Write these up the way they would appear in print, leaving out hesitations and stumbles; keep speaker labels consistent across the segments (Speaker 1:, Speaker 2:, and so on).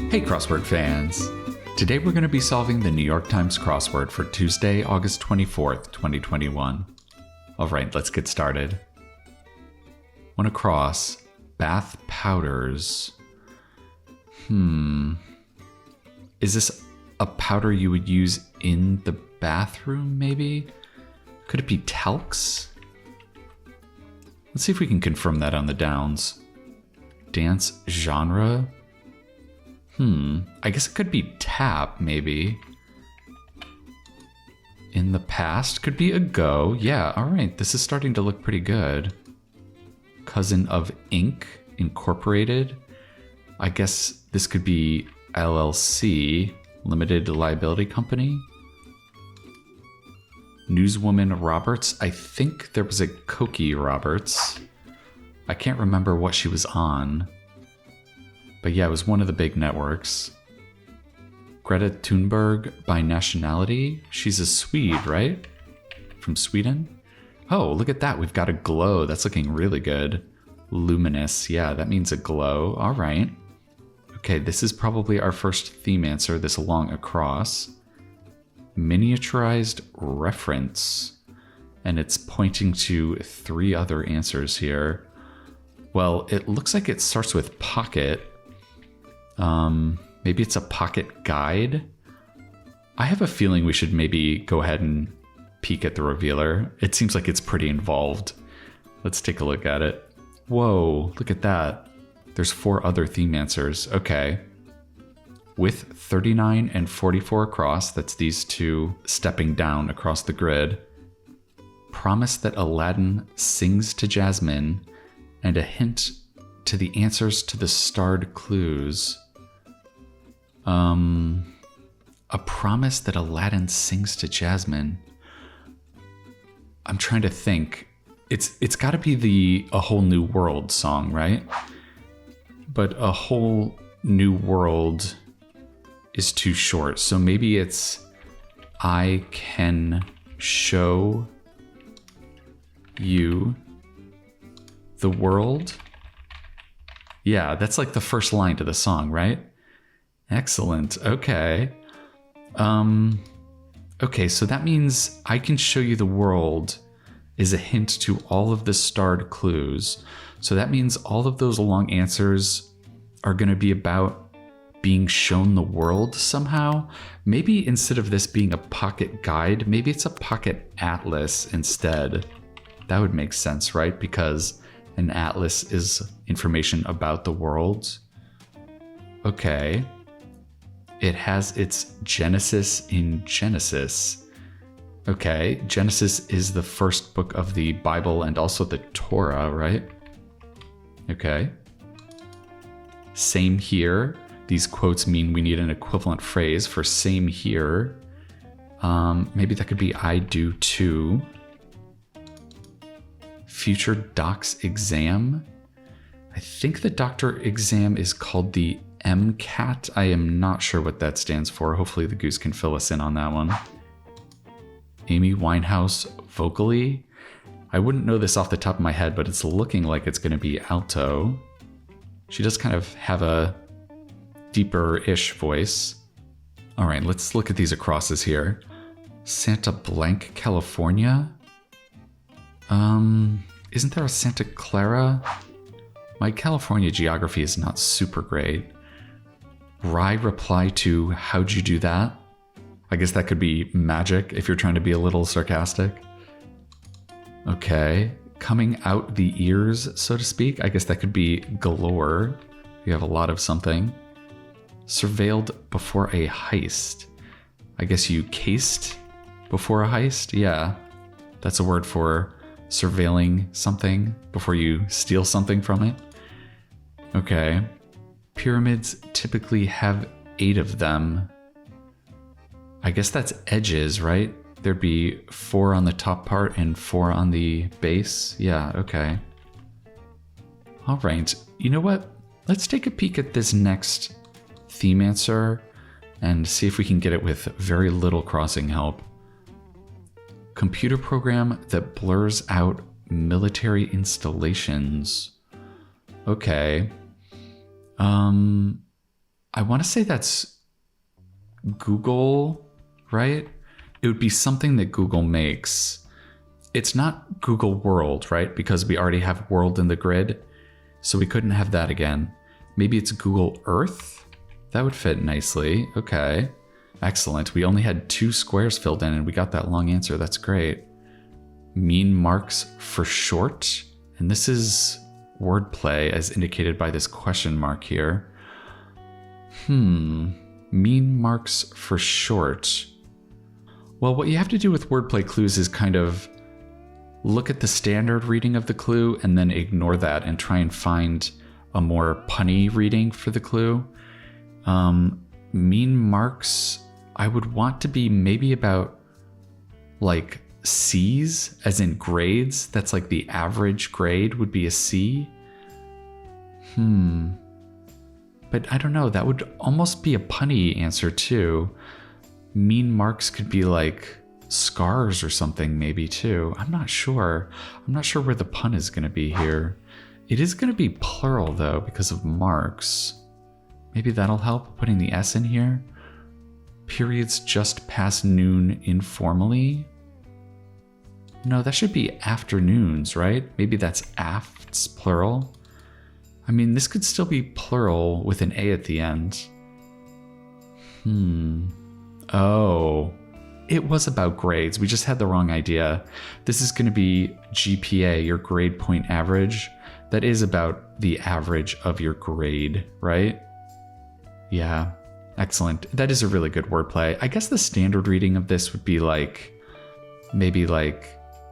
Speaker 1: Hey crossword fans! Today we're going to be solving the New York Times crossword for Tuesday, August 24th, 2021. Alright, let's get started. One across, bath powders. Is this a powder you would use in the bathroom, maybe? Could it be talcs? Let's see if we can confirm that on the downs. Dance genre? I guess it could be tap, maybe. In the past, could be a go. Yeah, all right, this is starting to look pretty good. Cousin of Ink, Incorporated. I guess this could be LLC, Limited Liability Company. Newswoman Roberts. I think there was a Cokie Roberts. I can't remember what she was on. But yeah, it was one of the big networks. Greta Thunberg by nationality. She's a Swede, right? From Sweden? Oh, look at that. We've got a glow. That's looking really good. Luminous. Yeah, that means a glow. All right. Okay, this is probably our first theme answer, this long across. Miniaturized reference. And it's pointing to 3 other answers here. Well, it looks like it starts with pocket. Maybe it's a pocket guide. I have a feeling we should maybe go ahead and peek at the revealer. It seems like it's pretty involved. Let's take a look at it. Whoa, look at that. There's 4 other theme answers. Okay. With 39 and 44 across, that's these 2 stepping down across the grid. Promise that Aladdin sings to Jasmine, and a hint to the answers to the starred clues. A promise that Aladdin sings to Jasmine. I'm trying to think. It's got to be A Whole New World song, right? But A Whole New World is too short. So maybe it's I can show you the world. Yeah, that's like the first line to the song, right? Excellent. Okay. Okay, so that means I can show you the world is a hint to all of the starred clues. So that means all of those long answers are going to be about being shown the world somehow. Maybe instead of this being a pocket guide, maybe it's a pocket atlas instead. That would make sense, right? Because an atlas is information about the world. Okay. It has its genesis in Genesis. Okay, Genesis is the first book of the Bible and also the Torah, right? Okay. Same here. These quotes mean we need an equivalent phrase for same here. Maybe that could be I do too. Future doc's exam. I think the doctor exam is called the MCAT. I am not sure what that stands for. Hopefully the goose can fill us in on that one. Amy Winehouse vocally. I wouldn't know this off the top of my head, but it's looking like it's going to be alto. She does kind of have a deeper-ish voice. All right, let's look at these acrosses here. Santa Blanc, California. Isn't there a Santa Clara? My California geography is not super great. Wry reply to how'd you do that? I guess that could be magic if you're trying to be a little sarcastic. Okay, coming out the ears, so to speak. I guess that could be galore. You have a lot of something. Surveilled before a heist. I guess you cased before a heist? Yeah, that's a word for surveilling something before you steal something from it. Okay. Pyramids typically have 8 of them. I guess that's edges, right? There'd be 4 on the top part and 4 on the base. Yeah, okay. All right. You know what? Let's take a peek at this next theme answer and see if we can get it with very little crossing help. Computer program that blurs out military installations. Okay. I want to say that's Google, right? It would be something that Google makes. It's not Google World, right? Because we already have World in the grid. So we couldn't have that again. Maybe it's Google Earth? That would fit nicely. Okay. Excellent. We only had 2 squares filled in and we got that long answer. That's great. Mean marks for short. And this is wordplay as indicated by this question mark here. Mean marks for short. Well, what you have to do with wordplay clues is kind of look at the standard reading of the clue and then ignore that and try and find a more punny reading for the clue. Mean marks, I would want to be maybe about like C's, as in grades. That's like the average grade would be a C. But I don't know, that would almost be a punny answer too. Mean marks could be like scars or something maybe too. I'm not sure. I'm not sure where the pun is going to be here. It is going to be plural though because of marks. Maybe that'll help, putting the S in here. Periods just past noon informally. No, that should be afternoons, right? Maybe that's afts plural. I mean, this could still be plural with an A at the end. Oh, it was about grades. We just had the wrong idea. This is going to be GPA, your grade point average. That is about the average of your grade, right? Yeah, excellent. That is a really good wordplay. I guess the standard reading of this would be like, maybe like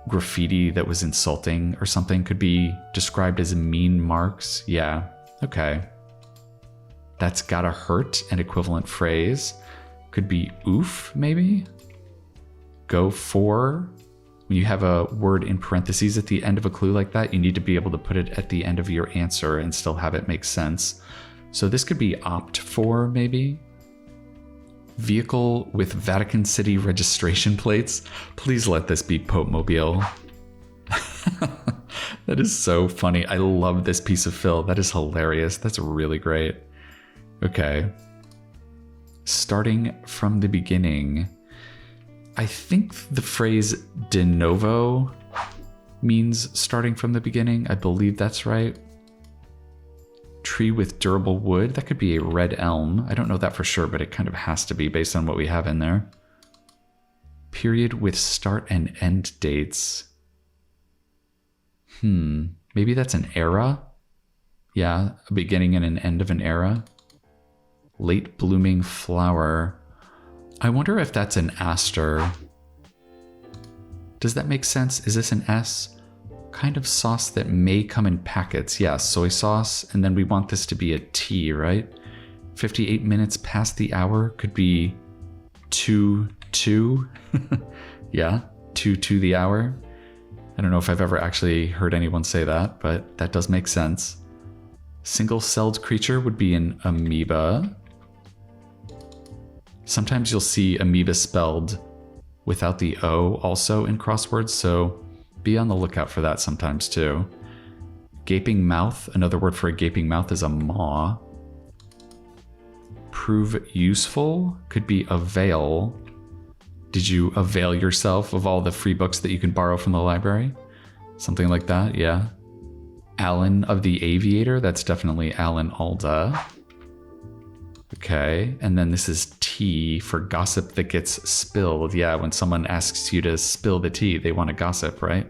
Speaker 1: graffiti that was insulting or something could be described as mean marks. Yeah, okay. That's gotta hurt, an equivalent phrase. Could be oof, maybe? Go for. When you have a word in parentheses at the end of a clue like that, you need to be able to put it at the end of your answer and still have it make sense. So this could be opt for, maybe? Vehicle with Vatican City registration plates. Please let this be Pope Mobile. That is so funny. I love this piece of fill. That is hilarious. That's really great. Okay. Starting from the beginning. I think the phrase de novo means starting from the beginning. I believe that's right. Tree with durable wood. That could be a red elm. I don't know that for sure, but it kind of has to be based on what we have in there. Period with start and end dates. Maybe that's an era. Yeah, a beginning and an end of an era. Late blooming flower. I wonder if that's an aster. Does that make sense? Is this an S? Kind of sauce that may come in packets. Yeah, soy sauce. And then we want this to be a T, right? 58 minutes past the hour could be 2 to. Yeah, 2 to the hour. I don't know if I've ever actually heard anyone say that, but that does make sense. Single-celled creature would be an amoeba. Sometimes you'll see amoeba spelled without the O also in crosswords, so be on the lookout for that sometimes too. Gaping mouth, another word for a gaping mouth is a maw. Prove useful could be avail. Did you avail yourself of all the free books that you can borrow from the library? Something like that, yeah. Alan of the Aviator, that's definitely Alan Alda. Okay, and then this is tea for gossip that gets spilled. Yeah, when someone asks you to spill the tea, they want to gossip, right?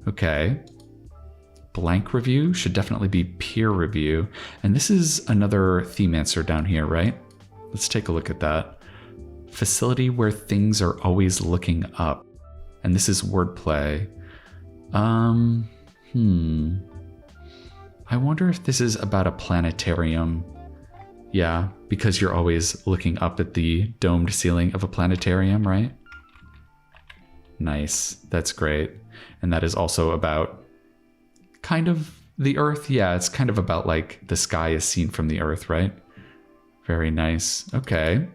Speaker 1: Okay. Blank review should definitely be peer review. And this is another theme answer down here, right? Let's take a look at that. Facility where things are always looking up. And this is wordplay. I wonder if this is about a planetarium. Yeah, because you're always looking up at the domed ceiling of a planetarium, right? Nice. That's great. And that is also about kind of the Earth. Yeah, it's kind of about like the sky is seen from the Earth, right? Very nice. Okay.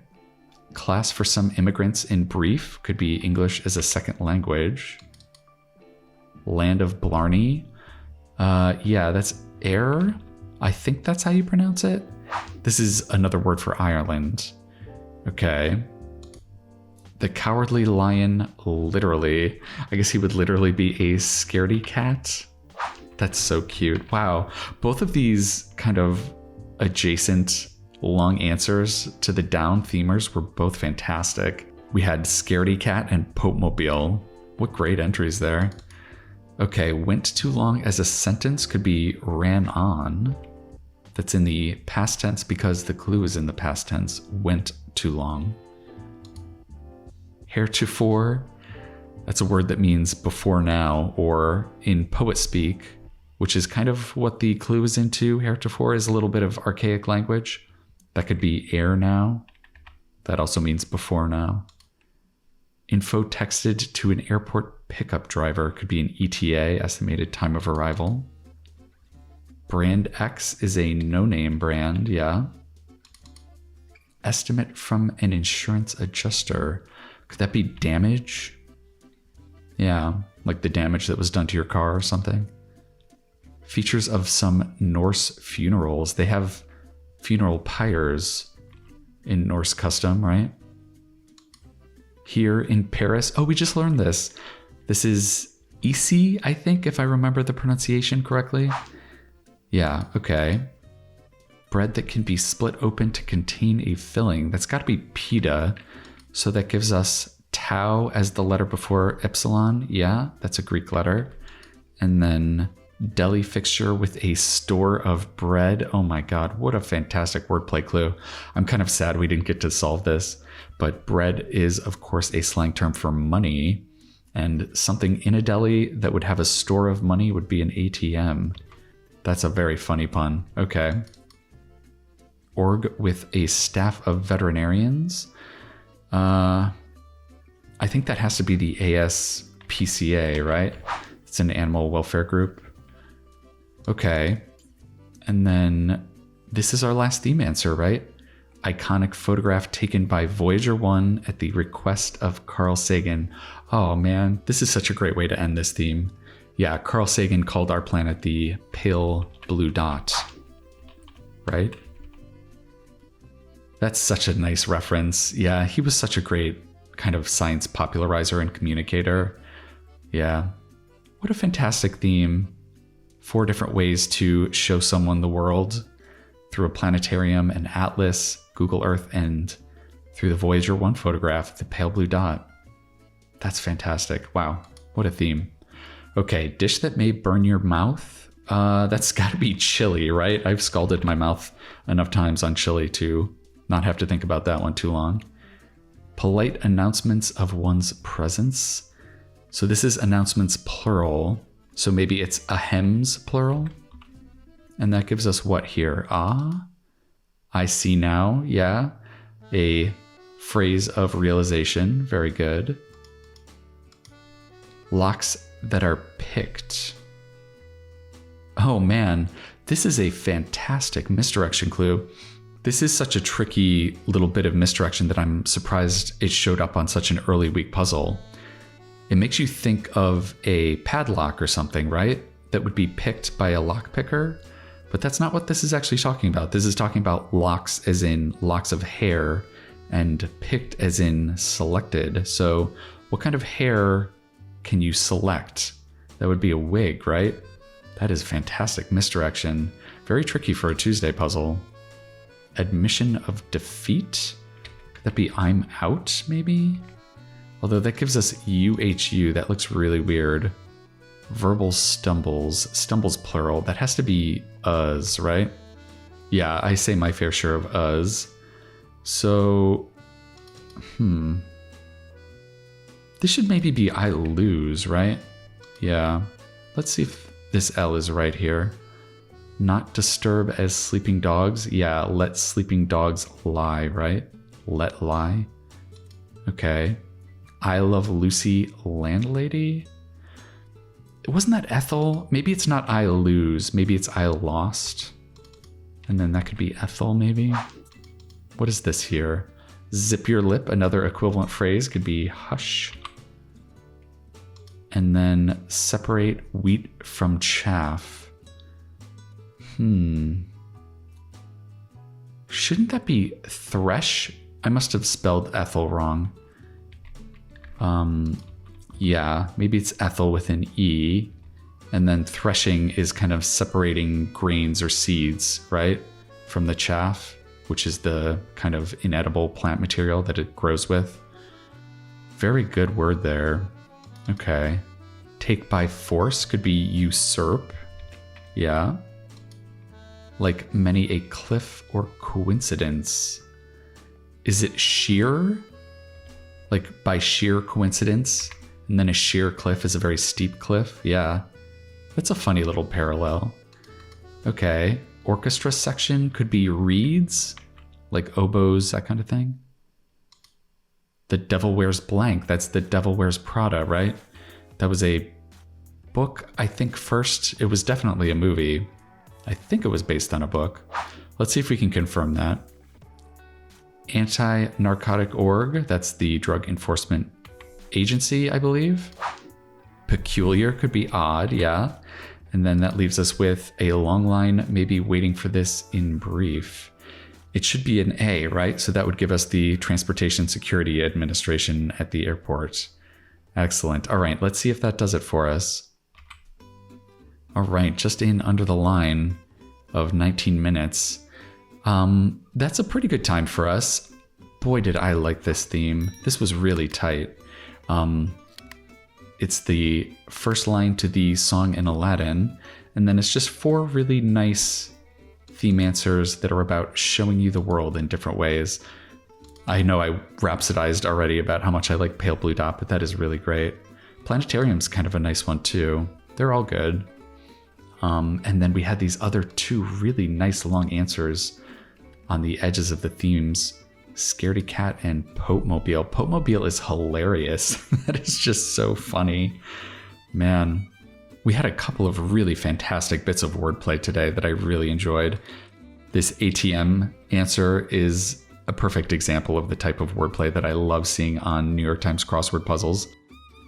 Speaker 1: Class for some immigrants in brief could be English as a second language. Land of Blarney. Yeah, that's air. I think that's how you pronounce it. This is another word for Ireland. Okay. The Cowardly Lion, literally. I guess he would literally be a scaredy cat. That's so cute. Wow. Both of these kind of adjacent long answers to the down themers were both fantastic. We had scaredy cat and Pope Mobile. What great entries there. Okay, went too long as a sentence could be ran on. That's in the past tense because the clue is in the past tense. Went too long. Heretofore, that's a word that means before now, or in poet speak, which is kind of what the clue is into. Heretofore is a little bit of archaic language. That could be ere now. That also means before now. Info texted to an airport pickup driver could be an ETA, estimated time of arrival. Brand X is a no-name brand, yeah. Estimate from an insurance adjuster. Could that be damage? Yeah, like the damage that was done to your car or something. Features of some Norse funerals. They have funeral pyres in Norse custom, right? Here in Paris. Oh, we just learned this. This is Isi, I think, if I remember the pronunciation correctly. Yeah, okay. Bread that can be split open to contain a filling. That's got to be pita. So that gives us tau as the letter before epsilon. Yeah, that's a Greek letter. And then deli fixture with a store of bread. Oh my God, what a fantastic wordplay clue. I'm kind of sad we didn't get to solve this, but bread is of course a slang term for money, and something in a deli that would have a store of money would be an ATM. That's a very funny pun. Okay. Org with a staff of veterinarians. I think that has to be the ASPCA, right? It's an animal welfare group. Okay. And then this is our last theme answer, right? Iconic photograph taken by Voyager 1 at the request of Carl Sagan. Oh man, this is such a great way to end this theme. Yeah, Carl Sagan called our planet the pale blue dot, right? That's such a nice reference. Yeah, he was such a great kind of science popularizer and communicator. Yeah, what a fantastic theme. 4 different ways to show someone the world through a planetarium, an atlas, Google Earth, and through the Voyager 1 photograph, the pale blue dot. That's fantastic. Wow, what a theme. Okay, dish that may burn your mouth. That's got to be chili, right? I've scalded my mouth enough times on chili to not have to think about that one too long. Polite announcements of one's presence. So this is announcements plural. So maybe it's ahems plural. And that gives us what here? Ah, I see now. Yeah. A phrase of realization. Very good. Locks that are picked. Oh man, this is a fantastic misdirection clue. This is such a tricky little bit of misdirection that I'm surprised it showed up on such an early week puzzle. It makes you think of a padlock or something, right? That would be picked by a lock picker, but that's not what this is actually talking about. This is talking about locks as in locks of hair and picked as in selected. So what kind of hair can you select? That would be a wig, right? That is fantastic misdirection. Very tricky for a Tuesday puzzle. Admission of defeat? Could that be I'm out, maybe? Although that gives us UHU. That looks really weird. Verbal stumbles. Stumbles plural. That has to be us, right? Yeah, I say my fair share of us. So, this should maybe be I lose, right? Yeah. Let's see if this L is right here. Not disturb as sleeping dogs. Yeah, let sleeping dogs lie, right? Let lie. Okay. I love Lucy landlady. Wasn't that Ethel? Maybe it's not I lose. Maybe it's I lost. And then that could be Ethel, maybe. What is this here? Zip your lip. Another equivalent phrase could be hush. And then separate wheat from chaff. Shouldn't that be thresh? I must have spelled Ethel wrong. Yeah, maybe it's Ethel with an E. And then threshing is kind of separating grains or seeds, right? From the chaff, which is the kind of inedible plant material that it grows with. Very good word there. Okay. Take by force could be usurp. Yeah. Like many a cliff or coincidence. Is it sheer? Like by sheer coincidence? And then a sheer cliff is a very steep cliff? Yeah. That's a funny little parallel. Okay. Orchestra section could be reeds, like oboes, that kind of thing. The Devil Wears Blank. That's The Devil Wears Prada, right? That was a book, I think first. It was definitely a movie. I think it was based on a book. Let's see if we can confirm that. Anti-Narcotic Org. That's the Drug Enforcement Agency, I believe. Peculiar could be odd, yeah. And then that leaves us with a long line, maybe waiting for this in brief. It should be an A, right? So that would give us the Transportation Security Administration at the airport. Excellent. All right, let's see if that does it for us. All right, just in under the line of 19 minutes. That's a pretty good time for us. Boy, did I like this theme. This was really tight. It's the first line to the song in Aladdin, and then it's just 4 really nice theme answers that are about showing you the world in different ways. I know I rhapsodized already about how much I like Pale Blue Dot, but that is really great. Planetarium's kind of a nice one too. They're all good. And then we had these other 2 really nice long answers on the edges of the themes. Scaredy Cat and Pope-mobile. Pope-mobile is hilarious. That is just so funny. Man, we had a couple of really fantastic bits of wordplay today that I really enjoyed. This ATM answer is a perfect example of the type of wordplay that I love seeing on New York Times crossword puzzles.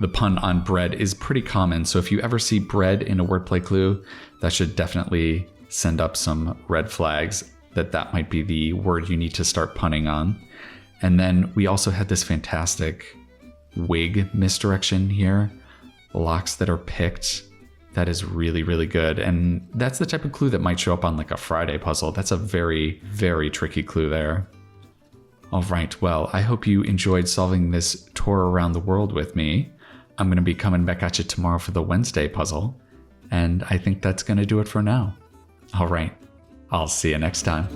Speaker 1: The pun on bread is pretty common, so if you ever see bread in a wordplay clue, that should definitely send up some red flags that might be the word you need to start punning on. And then we also had this fantastic wig misdirection here. Locks that are picked. That is really, really good. And that's the type of clue that might show up on like a Friday puzzle. That's a very, very tricky clue there. All right, well, I hope you enjoyed solving this tour around the world with me. I'm going to be coming back at you tomorrow for the Wednesday puzzle. And I think that's going to do it for now. All right. I'll see you next time.